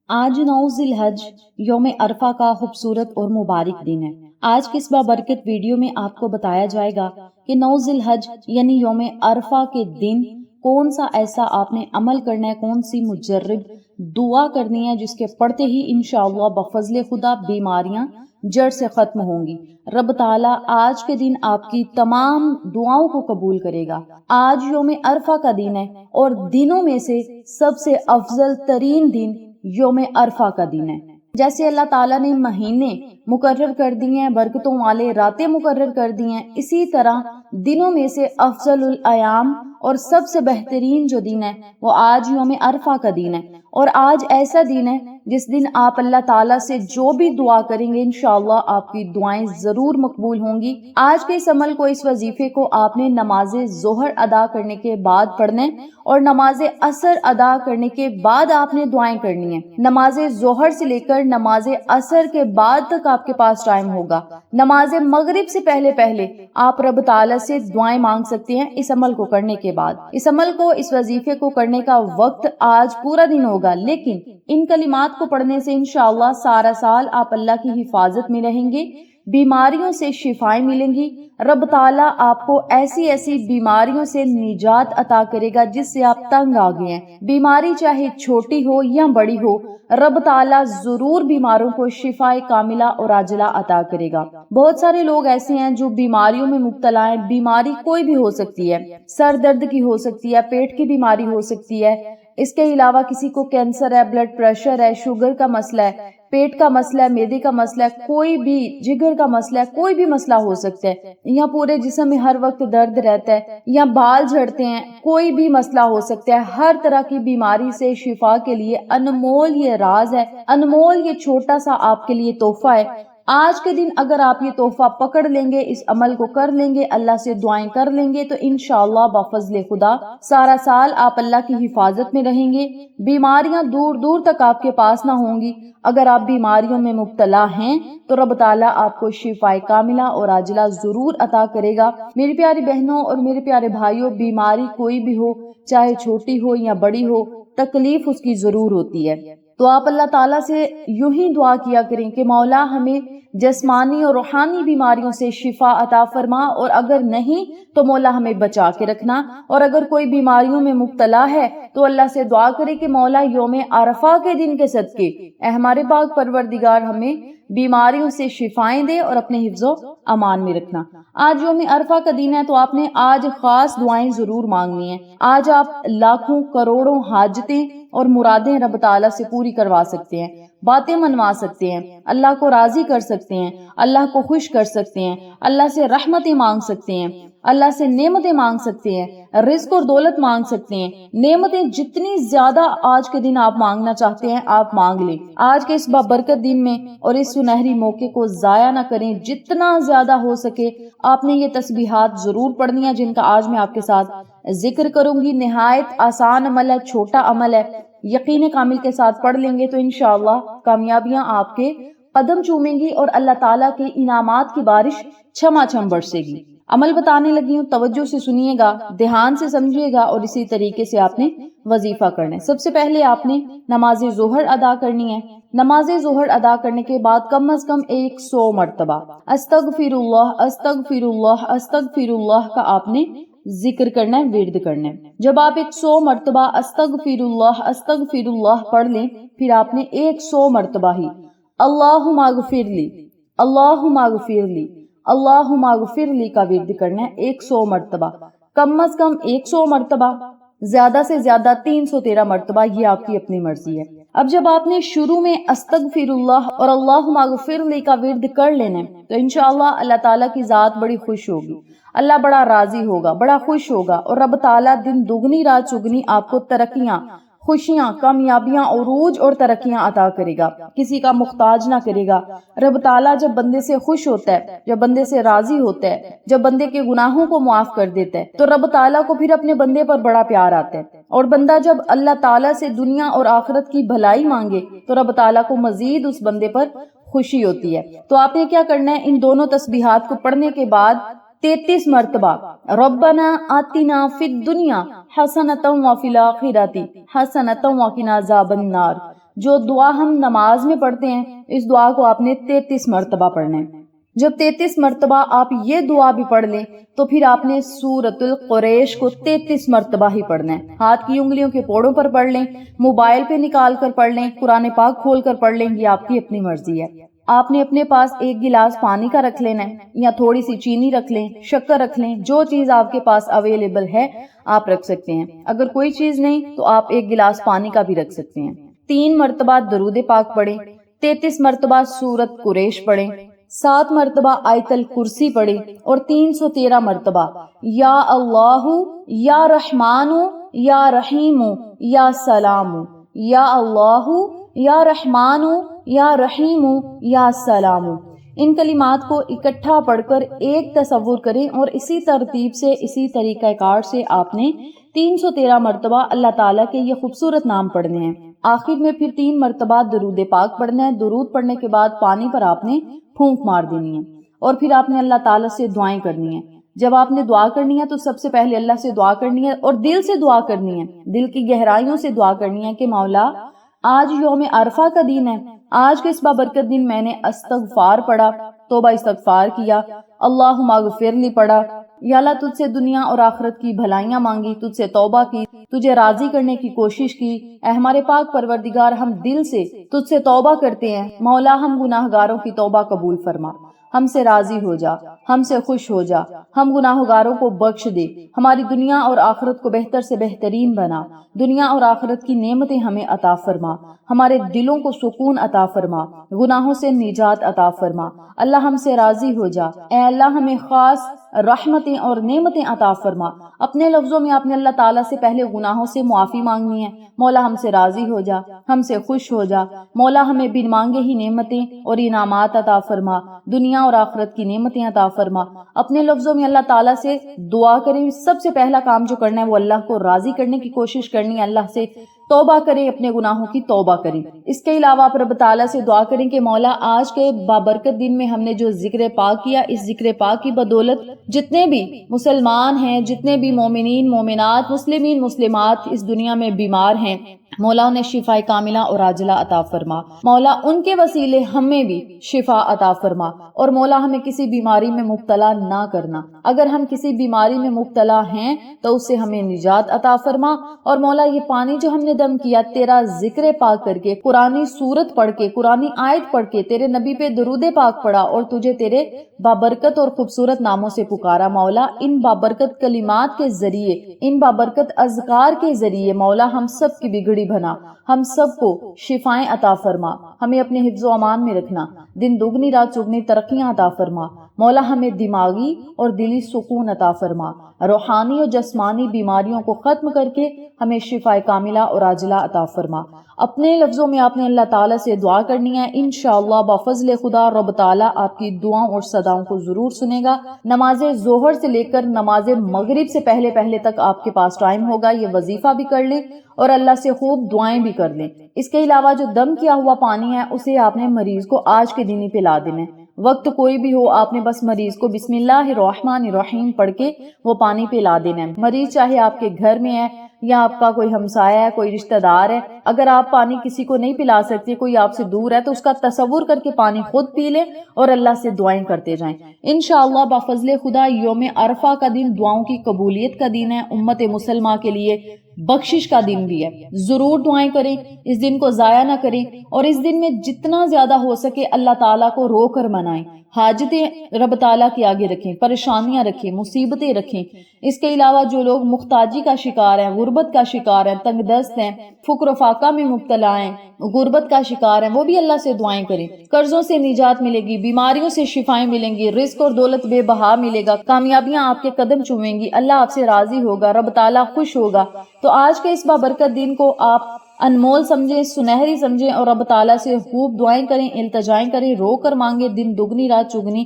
آج 9 ذی الحج یوم عرفہ کا خوبصورت اور مبارک دن ہے۔ آج کی اس بابرکت ویڈیو میں آپ کو بتایا جائے گا کہ 9 ذی الحج یعنی یوم عرفہ کے دن کون سا ایسا آپ نے عمل کرنا ہے، کون سی مجرب دعا کرنی ہے جس کے پڑھتے ہی انشاءاللہ بفضل خدا بیماریاں جڑ سے ختم ہوں گی۔ رب تعالیٰ آج کے دن آپ کی تمام دعاؤں کو قبول کرے گا۔ آج یوم عرفہ کا دن ہے اور دنوں میں سے سب سے افضل ترین دن یوم عرفہ کا دن ہے۔ جیسے اللہ تعالیٰ نے مہینے مقرر کر دیے ہیں، برکتوں والے راتیں مقرر کر دی ہیں، اسی طرح دنوں میں سے افضل الایام اور سب سے بہترین جو دن ہے وہ آج یوم عرفہ کا دن ہے۔ اور آج ایسا دن ہے جس دن آپ اللہ تعالیٰ سے جو بھی دعا کریں گے انشاءاللہ آپ کی دعائیں ضرور مقبول ہوں گی۔ آج کے اس عمل کو، اس وظیفے کو آپ نے نماز ظہر ادا کرنے کے بعد پڑھنا ہے اور نماز عصر ادا کرنے کے بعد آپ نے دعائیں کرنی ہیں۔ نماز ظہر سے لے کر نماز عصر کے بعد تک آپ کے پاس ٹائم ہوگا۔ نماز مغرب سے پہلے آپ رب تعالیٰ سے دعائیں مانگ سکتے ہیں اس عمل کو کرنے کے بعد۔ اس عمل کو، اس وظیفے کو کرنے کا وقت آج پورا دن ہوگا، لیکن ان کلمات کو پڑھنے سے انشاءاللہ سارا سال آپ اللہ کی حفاظت میں رہیں گے، بیماریوں سے شفائیں ملیں گی۔ رب تعالیٰ آپ کو ایسی ایسی بیماریوں سے نجات عطا کرے گا جس سے آپ تنگ آ گئے ہیں۔ بیماری چاہے چھوٹی ہو یا بڑی ہو، رب تعالیٰ ضرور بیماروں کو شفائے کاملہ اور عاجلہ عطا کرے گا۔ بہت سارے لوگ ایسے ہیں جو بیماریوں میں مبتلا ہیں۔ بیماری کوئی بھی ہو سکتی ہے، سر درد کی ہو سکتی ہے، پیٹ کی بیماری ہو سکتی ہے، اس کے علاوہ کسی کو کینسر ہے، بلڈ پریشر ہے، شوگر کا مسئلہ ہے، پیٹ کا مسئلہ ہے، معدے کا مسئلہ ہے، کوئی بھی جگر کا مسئلہ ہے، کوئی بھی مسئلہ ہو سکتا ہے، یا پورے جسم میں ہر وقت درد رہتا ہے، یا بال جھڑتے ہیں، کوئی بھی مسئلہ ہو سکتا ہے۔ ہر طرح کی بیماری سے شفا کے لیے انمول یہ راز ہے، انمول یہ چھوٹا سا آپ کے لیے تحفہ ہے۔ آج کے دن اگر آپ یہ تحفہ پکڑ لیں گے، اس عمل کو کر لیں گے، اللہ سے دعائیں کر لیں گے تو انشاءاللہ بفضل خدا سارا سال آپ اللہ کی حفاظت میں رہیں گے، بیماریاں دور دور تک آپ کے پاس نہ ہوں گی۔ اگر آپ بیماریوں میں مبتلا ہیں تو رب تعالیٰ آپ کو شفائے کاملہ اور عاجلہ ضرور عطا کرے گا۔ میری پیاری بہنوں اور میرے پیارے بھائیوں، بیماری کوئی بھی ہو، چاہے چھوٹی ہو یا بڑی ہو، تکلیف اس کی ضرور ہوتی ہے۔ تو آپ اللہ تعالیٰ سے یوں ہی دعا کیا کریں کہ مولا ہمیں جسمانی اور روحانی بیماریوں سے شفا عطا فرما، اور اگر نہیں تو مولا ہمیں بچا کے رکھنا۔ اور اگر کوئی بیماریوں میں مبتلا ہے تو اللہ سے دعا کرے کہ مولا یوم عرفہ کے دن کے صدقے اے ہمارے پاک پروردگار ہمیں بیماریوں سے شفائیں دے اور اپنے حفظ و امان میں رکھنا۔ آج یوم عرفہ کا دن ہے تو آپ نے آج خاص دعائیں ضرور مانگنی ہیں۔ آج آپ لاکھوں کروڑوں حاجتیں اور مرادیں رب تعالیٰ سے پوری کروا سکتے ہیں، باتیں منوا سکتے ہیں، اللہ کو راضی کر سکتے ہیں، اللہ کو خوش کر سکتے ہیں، اللہ سے رحمتیں مانگ سکتے ہیں، اللہ سے نعمتیں مانگ سکتے ہیں، رزق اور دولت مانگ سکتے ہیں۔ نعمتیں جتنی زیادہ آج کے دن آپ مانگنا چاہتے ہیں آپ مانگ لیں۔ آج کے اس بابرکت دن میں اور اس سنہری موقع کو ضائع نہ کریں، جتنا زیادہ ہو سکے آپ نے یہ تسبیحات ضرور پڑھنی ہے جن کا آج میں آپ کے ساتھ ذکر کروں گی۔ نہایت آسان عمل ہے، چھوٹا عمل ہے، یقین کامل کے ساتھ پڑھ لیں گے تو انشاءاللہ کامیابیاں آپ کے قدم چومیں گی اور اللہ تعالیٰ کے انعامات کی بارش چھما چھم برسے گی۔ عمل بتانے لگی ہوں، توجہ سے سنیے گا، دھیان سے سمجھیے گا اور اسی طریقے سے آپ نے وظیفہ کرنا ہے۔ سب سے پہلے آپ نے نماز ظہر ادا کرنی ہے۔ نماز ظہر ادا کرنے کے بعد کم از کم 100 مرتبہ استغفر اللہ استغفر اللہ استغفر اللہ کا آپ نے ذکر کرنا ہے، ورد کرنا ہے۔ جب آپ 100 مرتبہ استغفر اللہ پڑھ لیں، پھر آپ نے 100 مرتبہ ہی اللہم اغفر لی، اللہم اغفر لی، اللہم اغفر لی کا ورد کرنا ہے 100 مرتبہ، کم از کم 100 مرتبہ، زیادہ سے زیادہ 313 مرتبہ، یہ آپ کی اپنی مرضی ہے۔ اب جب آپ نے شروع میں استغفر اللہ اور اللہم اغفر لی کا ورد کر لینا ہے تو انشاءاللہ اللہ تعالیٰ کی ذات بڑی خوش ہوگی، اللہ بڑا راضی ہوگا، بڑا خوش ہوگا، اور رب تعالیٰ دن دگنی رات چگنی آپ کو ترقیاں، خوشیاں، کامیابیاں، عروج اور ترقیاں عطا کرے گا، کسی کا محتاج نہ کرے گا۔ رب تعالیٰ جب بندے سے خوش ہوتا ہے، جب بندے سے راضی ہوتا ہے، جب بندے کے گناہوں کو معاف کر دیتا ہے تو رب تعالیٰ کو پھر اپنے بندے پر بڑا پیار آتا ہے، اور بندہ جب اللہ تعالیٰ سے دنیا اور آخرت کی بھلائی مانگے تو رب تعالیٰ کو مزید اس بندے پر خوشی ہوتی ہے۔ تو آپ نے کیا کرنا ہے، ان دونوں تسبیحات کو پڑھنے کے بعد 33 مرتبہ ربنا آتنا فی الدنیا حسنۃ وفی الآخرۃ حسنۃ وقنا عذاب النار، جو دعا ہم نماز میں پڑھتے ہیں اس دعا کو آپ نے 33 مرتبہ پڑھنا ہے۔ جب 33 مرتبہ آپ یہ دعا بھی پڑھ لیں تو پھر آپ نے سورۃ القریش کو 33 مرتبہ ہی پڑھنا ہے۔ ہاتھ کی انگلیوں کے پوڑوں پر پڑھ لیں، موبائل پہ نکال کر پڑھ لیں، قرآن پاک کھول کر پڑھ لیں، یہ آپ کی اپنی مرضی ہے۔ آپ نے اپنے پاس 1 گلاس پانی کا رکھ لینا ہے، یا تھوڑی سی چینی رکھ لیں، شکر رکھ لیں، جو چیز آپ کے پاس اویلیبل ہے آپ رکھ سکتے ہیں۔ اگر کوئی چیز نہیں تو آپ 1 گلاس پانی کا بھی رکھ سکتے ہیں۔ 3 مرتبہ درود پاک پڑھیں، 33 مرتبہ سورۃ قریش پڑھیں، 7 مرتبہ آیت الکرسی پڑھیں، اور 313 مرتبہ یا اللہ یا رحمان یا رحیم یا سلام، یا اللہ یا رحمان یا رحیم یا سلام۔ ان کلمات کو اکٹھا پڑھ کر ایک تصور کریں اور اسی ترتیب سے، اسی طریقہ کار سے آپ نے 313 مرتبہ اللہ تعالیٰ کے یہ خوبصورت نام پڑھنے ہیں۔ آخر میں پھر 3 مرتبہ درود پاک پڑھنا ہے۔ درود پڑھنے کے بعد پانی پر آپ نے پھونک مار دینی ہے، اور پھر آپ نے اللہ تعالیٰ سے دعائیں کرنی ہیں۔ جب آپ نے دعا کرنی ہے تو سب سے پہلے اللہ سے دعا کرنی ہے، اور دل سے دعا کرنی ہے، دل کی گہرائیوں سے دعا کرنی ہے کہ مولا آج یوم عرفہ کا دن ہے، آج کے اس بابرکت دن میں نے استغفار پڑھا، توبہ استغفار کیا، اللہم اغفر لی پڑھا، یا اللہ تجھ سے دنیا اور آخرت کی بھلائیاں مانگی، تجھ سے توبہ کی، تجھے راضی کرنے کی کوشش کی۔ اے ہمارے پاک پروردگار، ہم دل سے تجھ سے توبہ کرتے ہیں، مولا ہم گناہ گاروں کی توبہ قبول فرما، ہم سے راضی ہو جا، ہم سے خوش ہو جا، ہم گناہ گاروں کو بخش دے، ہماری دنیا اور آخرت کو بہتر سے بہترین بنا، دنیا اور آخرت کی نعمتیں ہمیں عطا فرما، ہمارے دلوں کو سکون عطا فرما، گناہوں سے نجات عطا فرما، اللہ ہم سے راضی ہو جا، اے اللہ ہمیں خاص رحمتیں اور نعمتیں عطا فرما۔ اپنے لفظوں میں آپ نے اللہ تعالیٰ سے پہلے گناہوں سے معافی مانگنی ہے، مولا ہم سے راضی ہو جا، ہم سے خوش ہو جا، مولا ہمیں بن مانگے ہی نعمتیں اور انعامات عطا فرما، دنیا اور آخرت کی نعمتیں عطا فرما۔ اپنے لفظوں میں اللہ تعالیٰ سے دعا کریں، سب سے پہلا کام جو کرنا ہے وہ اللہ کو راضی کرنے کی کوشش کرنی ہے، اللہ سے توبہ کریں، اپنے گناہوں کی توبہ کریں۔ اس کے علاوہ آپ رب تعالیٰ سے دعا کریں کہ مولا آج کے بابرکت دن میں ہم نے جو ذکر پاک کیا، اس ذکر پاک کی بدولت جتنے بھی مسلمان ہیں، جتنے بھی مومنین مومنات، مسلمین مسلمات اس دنیا میں بیمار ہیں، مولا انہیں شفا کاملہ اور عاجلہ عطا فرما، مولا ان کے وسیلے ہمیں بھی شفا عطا فرما، اور مولا ہمیں کسی بیماری میں مبتلا نہ کرنا، اگر ہم کسی بیماری میں مبتلا ہیں تو اس سے ہمیں نجات عطا فرما، اور مولا یہ پانی جو ہم نے دم کیا تیرا ذکر پاک کر کے، قرآنی سورت پڑھ کے، قرآنی آیت پڑھ کے، تیرے نبی پہ درود پاک پڑھا اور تجھے تیرے بابرکت اور خوبصورت ناموں سے پکارا، مولا ان بابرکت کلمات کے ذریعے، ان بابرکت اذکار کے ذریعے مولا ہم سب کی بگڑی بنا، ہم سب کو شفائیں عطا فرما، ہمیں اپنے حفظ و امان میں رکھنا، دن دگنی رات چگنی ترقیاں عطا فرما، مولا ہمیں دماغی اور دلی سکون عطا فرما، روحانی اور جسمانی بیماریوں کو ختم کر کے ہمیں شفا کاملہ اور عاجلہ عطا فرما۔ اپنے لفظوں میں آپ نے اللہ تعالیٰ سے دعا کرنی ہے، انشاءاللہ بفضل خدا رب تعالیٰ آپ کی دعاؤں اور صداؤں کو ضرور سنے گا۔ نماز ظہر سے لے کر نماز مغرب سے پہلے تک آپ کے پاس ٹائم ہوگا، یہ وظیفہ بھی کر لیں اور اللہ سے خوب دعائیں بھی کر لیں۔ اس کے علاوہ جو دم کیا ہوا پانی ہے اسے آپ نے مریض کو آج کے دن ہی پلا دینا ہے، وقت کوئی بھی ہو، آپ نے بس مریض کو بسم اللہ الرحمن الرحیم پڑھ کے وہ پانی پلا دینا ہے۔ مریض چاہے آپ کے گھر میں ہے یا آپ کا کوئی ہمسایہ ہے، کوئی رشتہ دار ہے، اگر آپ پانی کسی کو نہیں پلا سکتے، کوئی آپ سے دور ہے، تو اس کا تصور کر کے پانی خود پی لیں اور اللہ سے دعائیں کرتے جائیں۔ انشاءاللہ بفضل خدا یوم عرفہ کا دن دعاؤں کی قبولیت کا دن ہے، امت مسلمہ کے لیے بخشش کا دن بھی ہے۔ ضرور دعائیں کریں، اس دن کو ضائع نہ کریں، اور اس دن میں جتنا زیادہ ہو سکے اللہ تعالیٰ کو رو کر منائیں، حاجتیں رب تعالیٰ کے آگے رکھیں، پریشانیاں رکھیں، مصیبتیں رکھیں۔ اس کے علاوہ جو لوگ مختاجی کا شکار ہیں، غربت کا شکار ہیں، تنگ دست ہیں، فقر و فاقہ میں مبتلا ہیں، غربت کا شکار ہیں، وہ بھی اللہ سے دعائیں کریں۔ قرضوں سے نجات ملے گی، بیماریوں سے شفائیں ملیں گی، رزق اور دولت بے بہا ملے گا، کامیابیاں آپ کے قدم چومیں گی، اللہ آپ سے راضی ہوگا، رب تعالیٰ خوش ہوگا۔ تو آج کے اس بابرکت دن کو آپ انمول سمجھیں، سنہری سمجھیں، اور رب تعالیٰ سے خوب دعائیں کریں، التجائیں کریں، رو کر مانگیں، دن دگنی رات چگنی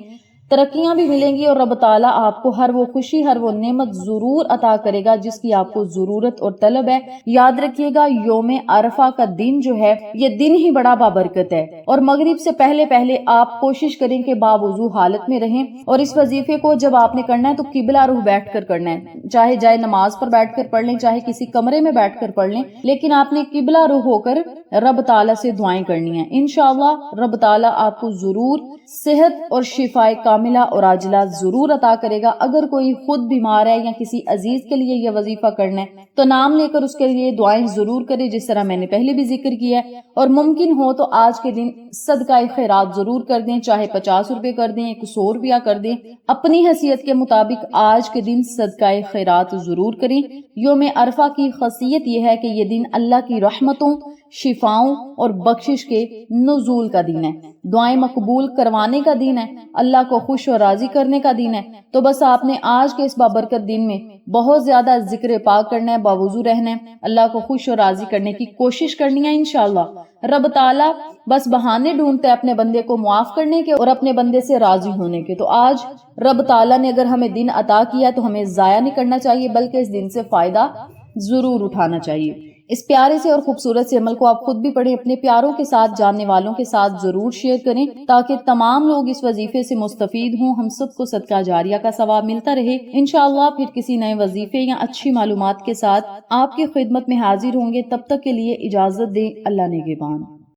ترقیاں بھی ملیں گی، اور رب تعالیٰ آپ کو ہر وہ خوشی، ہر وہ نعمت ضرور عطا کرے گا جس کی آپ کو ضرورت اور طلب ہے۔ یاد رکھیے گا یوم عرفہ کا دن جو ہے یہ دن ہی بڑا بابرکت ہے، اور مغرب سے پہلے آپ کوشش کریں کہ باوضو حالت میں رہیں، اور اس وظیفے کو جب آپ نے کرنا ہے تو قبلہ رخ بیٹھ کر کرنا ہے، چاہے جائے نماز پر بیٹھ کر پڑھ لیں، چاہے کسی کمرے میں بیٹھ کر پڑھ لیں، لیکن آپ نے قبلہ رخ ہو کر رب تعالیٰ سے دعائیں کرنی ہیں۔ انشاءاللہ رب تعالیٰ آپ کو ضرور صحت اور شفائے کاملہ اور عاجلہ ضرور عطا کرے گا۔ اگر کوئی خود بیمار ہے یا کسی عزیز کے لیے یہ وظیفہ کرنا ہے تو نام لے کر اس کے لیے دعائیں ضرور کرے، جس طرح میں نے پہلے بھی ذکر کیا ہے، اور ممکن ہو تو آج کے دن صدقہ خیرات ضرور کر دیں، چاہے 50 روپے کر دیں، 100 روپیہ کر دیں، اپنی حیثیت کے مطابق آج کے دن صدقہ خیرات ضرور کریں۔ یوم عرفہ کی خاصیت یہ ہے کہ یہ دن اللہ کی رحمتوں، شفاؤں اور بخشش کے نزول کا دن ہے، دعائیں مقبول کروانے کا دن ہے، اللہ کو خوش اور راضی کرنے کا دن ہے۔ تو بس آپ نے آج کے اس بابرکت دن میں بہت زیادہ ذکر پاک کرنا ہے، باوضو رہنا ہے، اللہ کو خوش اور راضی کرنے کی کوشش کرنی ہے۔ انشاءاللہ رب تعالیٰ بس بہانے ڈھونڈتے ہیں اپنے بندے کو معاف کرنے کے اور اپنے بندے سے راضی ہونے کے۔ تو آج رب تعالیٰ نے اگر ہمیں دن عطا کیا تو ہمیں ضائع نہیں کرنا چاہیے، بلکہ اس دن سے فائدہ ضرور اٹھانا چاہیے۔ اس پیارے سے اور خوبصورت سے عمل کو آپ خود بھی پڑھیں، اپنے پیاروں کے ساتھ، جاننے والوں کے ساتھ ضرور شیئر کریں تاکہ تمام لوگ اس وظیفے سے مستفید ہوں، ہم سب کو صدقہ جاریہ کا ثواب ملتا رہے۔ انشاءاللہ پھر کسی نئے وظیفے یا اچھی معلومات کے ساتھ آپ کی خدمت میں حاضر ہوں گے، تب تک کے لیے اجازت دیں، اللہ نگہبان۔